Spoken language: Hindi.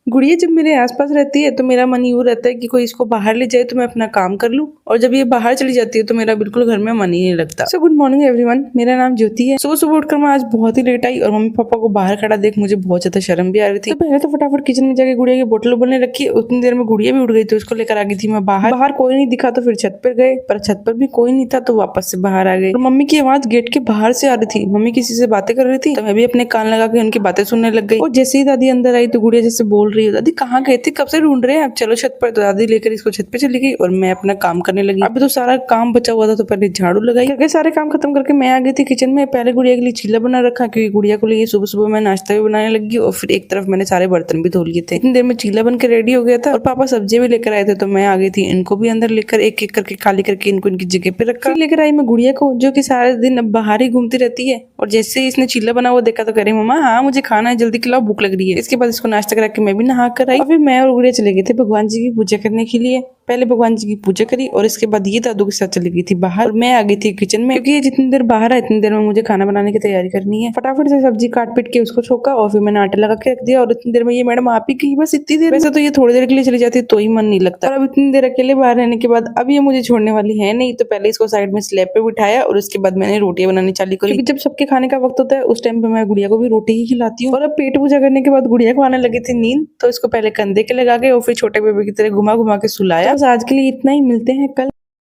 गुड़िया जब मेरे आसपास रहती है तो मेरा मन यूँ रहता है कि कोई इसको बाहर ले जाए तो मैं अपना काम कर लूं, और जब ये बाहर चली जाती है तो मेरा बिल्कुल घर में मन ही नहीं लगता। सो गुड मॉर्निंग एवरीवन, मेरा नाम ज्योति है। सुबह सुबह उठकर मैं आज बहुत ही लेट आई और मम्मी पापा को बाहर खड़ा देख मुझे बहुत ज्यादा शर्म भी आ रही थी। तो पहले तो फटाफट किचन में जाके गुड़िया की बोतल उबलने रखी। उतनी देर में गुड़िया भी उठ गई तो उसको लेकर आ गई थी मैं बाहर कोई नहीं दिखा तो फिर छत पर गए, पर छत पर भी कोई नहीं था तो वापस से बाहर आ गए। और मम्मी की आवाज गेट के बाहर से आ रही थी। मम्मी किसी से बातें कर रही थी तो मैं भी अपने कान लगा के उनकी बातें सुनने लग गई। और जैसे ही दादी अंदर आई तो गुड़िया जैसे बोल रही है, दादी कहाँ गए थे, कब से ढूंढ रहे हैं आप, चलो छत पर। तो दादी लेकर इसको छत पे चली गई और मैं अपना काम करने लगी। अभी तो सारा काम बचा हुआ था तो पहले झाड़ू लगाई करके सारे काम खत्म करके मैं आ गई थी किचन में। पहले गुड़िया के लिए चीला बना रखा क्योंकि गुड़िया को लिए सुबह सुबह मैं नाश्ता भी बनाने लगी और फिर एक तरफ मैंने सारे बर्तन भी धो लिए थे। इतनी देर में चीला बन के रेडी हो गया था और पापा सब्जी भी लेकर आए थे तो मैं आ गई थी इनको भी अंदर लेकर एक एक करके खाली करके इनको इनकी जगह पे रखा। लेकर आई मैं गुड़िया को जो कि सारे दिन अब बाहर ही घूमती रहती है। और जैसे ही इसने चीला बना हुआ देखा तो कह रही मम्मा हाँ मुझे खाना है, जल्दी खिलाओ, भूख लग रही है। इसके बाद इसको नाश्ता करा के मैं भी नहा कर आई। फिर मैं और गुड़िया चले गए थे भगवान जी की पूजा करने के लिए। पहले भगवान जी की पूजा करी और इसके बाद ये दादू के साथ चली गई थी बाहर और मैं आ गई थी किचन में क्योंकि ये जितनी देर बाहर है इतनी देर में मुझे खाना बनाने की तैयारी करनी है। फटाफट से सब्जी काट पीट के उसको छोका और फिर मैंने आटा लगा के रख दिया। और इतनी देर में ये मैडम आप ही की बस इतनी देर, वैसे तो ये थोड़ी देर के लिए चली जाती है तो ही मन नहीं लगता। और अब इतनी देर अकेले बाहर रहने के बाद अब ये मुझे छोड़ने वाली है नहीं, तो पहले इसको साइड में स्लैब पे बिठाया और उसके बाद मैंने रोटियां बनानी चालू करी क्योंकि जब सबके खाने का वक्त होता है उस टाइम पे मैं गुड़िया को भी रोटी ही खिलाती हूँ। और अब पेट पूजा करने के बाद गुड़िया को आने लगी थी नींद तो इसको पहले कंधे के लगा के और फिर छोटे बेबी की तरह घुमा घुमा के सुलाया। बस आज के लिए इतना ही, मिलते हैं कल।